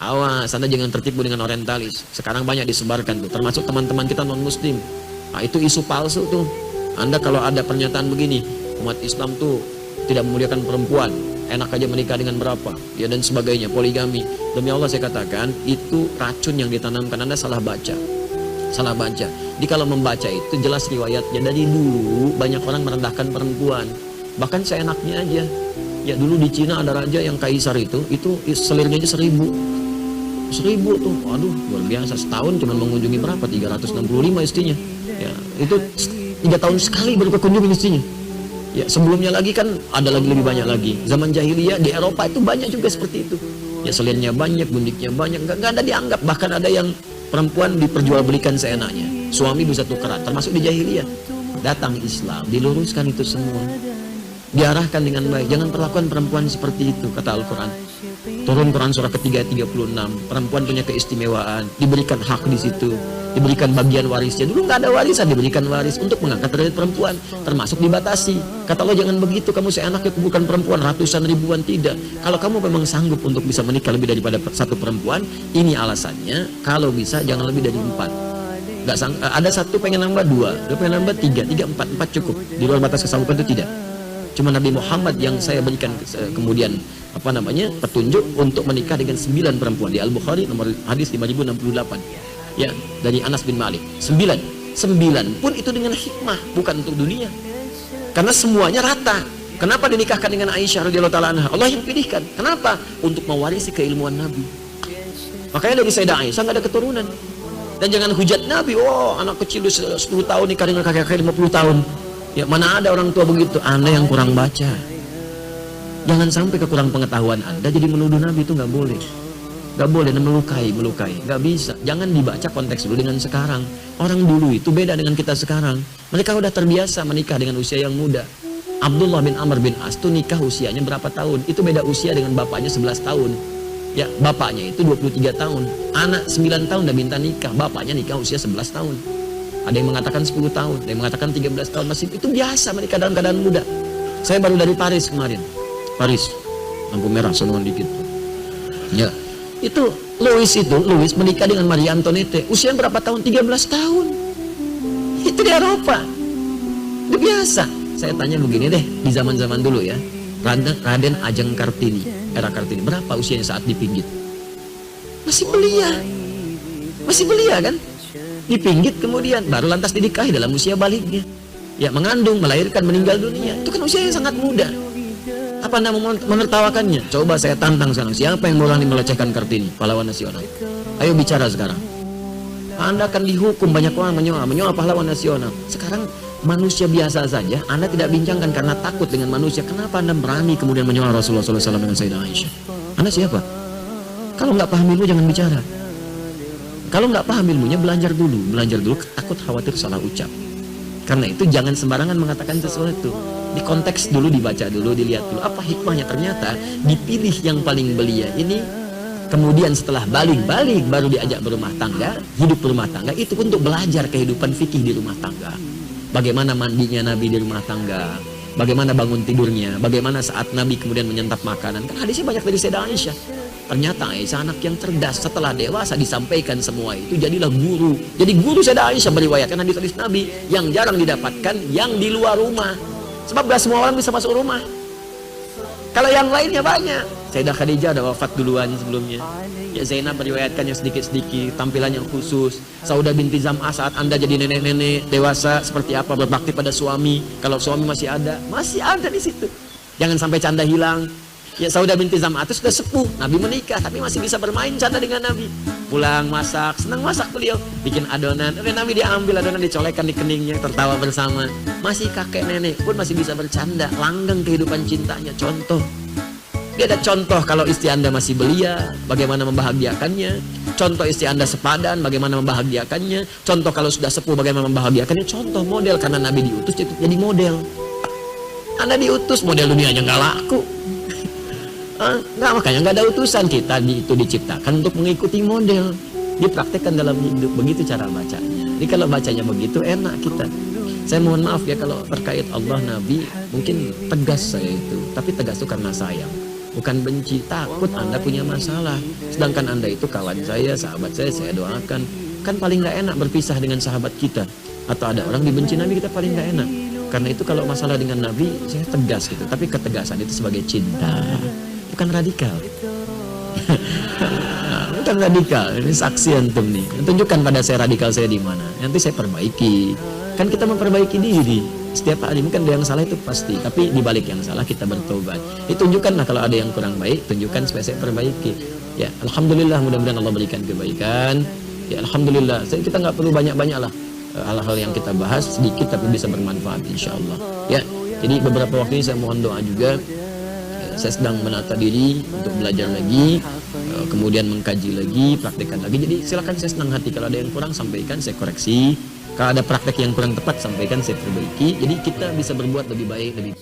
Awas, Anda jangan tertipu dengan orientalis. Sekarang banyak disebarkan tuh, termasuk teman-teman kita non-muslim. Nah, itu isu palsu tuh. Anda kalau ada pernyataan begini, umat Islam tuh tidak memuliakan perempuan, enak aja menikah dengan berapa, ya dan sebagainya, poligami. Demi Allah saya katakan, itu racun yang ditanamkan. Anda salah baca. Salah baca. Jadi kalau membaca itu jelas riwayatnya. Dari dulu banyak orang merendahkan perempuan. Bahkan seenaknya aja. Ya dulu di Cina ada raja yang kaisar itu selirnya aja 1000 tuh, aduh luar biasa. Setahun cuma mengunjungi berapa, 365 istrinya. Ya itu 3 tahun sekali baru kekunjungi istrinya. Ya sebelumnya lagi kan ada lagi lebih banyak lagi. Zaman jahiliyah di Eropa itu banyak juga seperti itu. Ya selirnya banyak, gundiknya banyak, nggak ada dianggap. Bahkan ada yang perempuan diperjualbelikan seenaknya. Suami bisa tukeran, termasuk di jahiliyah. Datang Islam, diluruskan itu semua. Diarahkan dengan baik. Jangan perlakukan perempuan seperti itu, kata Al-Quran. Turun Quran surah ketiga 36. Perempuan punya keistimewaan, diberikan hak di situ, diberikan bagian warisnya. Dulu nggak ada warisan, diberikan waris untuk mengangkat derajat perempuan, termasuk dibatasi. Kata Allah, jangan begitu, kamu seenaknya kuburkan perempuan ratusan ribuan. Tidak. Kalau kamu memang sanggup untuk bisa menikah lebih daripada satu perempuan, ini alasannya. Kalau bisa jangan lebih dari 4. Ada satu pengen nambah 2, dia pengen nambah 3, 4 cukup. Di luar batas kesanggupan itu tidak. Cuma Nabi Muhammad yang saya berikan kemudian petunjuk untuk menikah dengan 9 perempuan. Di Al-Bukhari nomor hadis 5068. Ya, dari Anas bin Malik. 9 pun itu dengan hikmah, bukan untuk dunia. Karena semuanya rata. Kenapa dinikahkan dengan Aisyah radhiyallahu taala anha? Allah yang pilihkan. Kenapa? Untuk mewarisi keilmuan Nabi. Makanya dari Sayyidah Aisyah nggak ada keturunan. Dan jangan hujat Nabi, oh anak kecil 10 tahun nikah dengan kakek-kakek 50 tahun. Ya mana ada orang tua begitu. Anda yang kurang baca. Jangan sampai kekurang pengetahuan Anda jadi menuduh Nabi, itu nggak boleh. Nggak boleh, dan melukai, nggak bisa. Jangan dibaca konteks dulu dengan sekarang. Orang dulu itu beda dengan kita sekarang. Mereka udah terbiasa menikah dengan usia yang muda. Abdullah bin Amr bin As itu nikah usianya berapa tahun? Itu beda usia dengan bapaknya 11 tahun. Ya, bapaknya itu 23 tahun. Anak 9 tahun udah minta nikah, bapaknya nikah usia 11 tahun. Ada yang mengatakan 10 tahun, ada yang mengatakan 13 tahun. Masih itu biasa menikah dalam keadaan muda. Saya baru dari Paris kemarin. Paris, lampu merah sonoan dikit. Ya, itu Louis menikah dengan Marie Antoinette. Usia berapa tahun? 13 tahun. Itu di Eropa. Itu biasa. Saya tanya begini deh, di zaman-zaman dulu ya. Raden Ajeng Kartini, era Kartini, berapa usianya saat dipinggit? Masih belia kan? Dipinggit kemudian baru lantas dinikahi dalam usia baliknya. Ya, mengandung, melahirkan, meninggal dunia. Itu kan usia yang sangat muda. Apa Anda mau menertawakannya? Coba saya tantang sekarang. Siapa yang berani melecehkan Kartini, pahlawan nasional? Ayo bicara sekarang. Anda akan dihukum. Banyak orang menyoal pahlawan nasional. Sekarang manusia biasa saja Anda tidak bincangkan karena takut dengan manusia. Kenapa Anda berani kemudian menyoal Rasulullah SAW dengan Sayyidah Aisyah? Anda siapa? Kalau nggak paham ilmu jangan bicara. Kalau nggak paham ilmunya belajar dulu, takut khawatir salah ucap. Karena itu jangan sembarangan mengatakan sesuatu. Di konteks dulu, dibaca dulu, dilihat dulu apa hikmahnya. Ternyata dipilih yang paling belia ini, kemudian setelah balik baru diajak berumah tangga, hidup berumah tangga. Itu untuk belajar kehidupan fikih di rumah tangga. Bagaimana mandinya Nabi di rumah tangga, bagaimana bangun tidurnya, bagaimana saat Nabi kemudian menyantap makanan. Kan hadisnya banyak dari Sayyidah Aisyah. Ternyata Aisyah anak yang cerdas. Setelah dewasa disampaikan semua itu, jadilah guru. Jadi guru Sayyidah Aisyah meriwayatkan hadis-hadis Nabi yang jarang didapatkan yang di luar rumah. Sebab gak semua orang bisa masuk rumah. Kalau yang lainnya banyak. Sayyidah Khadijah ada wafat duluan sebelumnya. Ya Zainab meriwayatkannya sedikit-sedikit, tampilannya khusus. Saudah binti Zam'ah saat Anda jadi nenek-nenek dewasa seperti apa berbakti pada suami. Kalau suami masih ada di situ. Jangan sampai canda hilang. Ya Saudah binti Zam'ah itu sudah sepuh, Nabi menikah tapi masih bisa bermain canda dengan Nabi. Pulang masak, senang masak beliau, bikin adonan. Oleh Nabi diambil adonan, dicolekkan di keningnya, tertawa bersama. Masih kakek nenek pun masih bisa bercanda, langgeng kehidupan cintanya. Contoh, dia ada contoh kalau istri Anda masih belia, bagaimana membahagiakannya. Contoh istri Anda sepadan, bagaimana membahagiakannya. Contoh kalau sudah sepuh, bagaimana membahagiakannya. Contoh model, karena Nabi diutus jadi model. Anda diutus, model dunianya nggak laku. Nggak, makanya nggak ada utusan. Kita itu diciptakan untuk mengikuti model, dipraktekkan dalam hidup. Begitu cara bacanya. Jadi kalau bacanya begitu enak kita. Saya mohon maaf ya kalau terkait Allah Nabi mungkin tegas saya itu, tapi tegas itu karena sayang. bukan benci. Takut Anda punya masalah, sedangkan Anda itu kawan saya, sahabat saya doakan. Kan paling nggak enak berpisah dengan sahabat kita, atau ada orang dibenci Nabi, kita paling nggak enak. Karena itu kalau masalah dengan Nabi saya tegas gitu, tapi ketegasan itu sebagai cinta, bukan radikal. Nah, bukan radikal. Ini saksi antum nih, tunjukkan pada saya radikal saya di mana, nanti saya perbaiki. Kan kita memperbaiki diri setiap hari. Mungkin ada yang salah itu pasti, tapi di balik yang salah kita bertobat. Tunjukkanlah kalau ada yang kurang baik, tunjukkan supaya saya perbaiki. Ya, alhamdulillah, mudah-mudahan Allah berikan kebaikan. Ya, alhamdulillah. Kita nggak perlu banyak-banyak lah hal-hal yang kita bahas, sedikit tapi bisa bermanfaat insya Allah. Ya, jadi beberapa waktu ini saya mohon doa juga. Saya sedang menata diri untuk belajar lagi, kemudian mengkaji lagi, praktekkan lagi. Jadi silakan, saya senang hati. Kalau ada yang kurang sampaikan, saya koreksi. Kalau ada praktek yang kurang tepat sampaikan, saya perbaiki. Jadi kita bisa berbuat lebih baik, lebih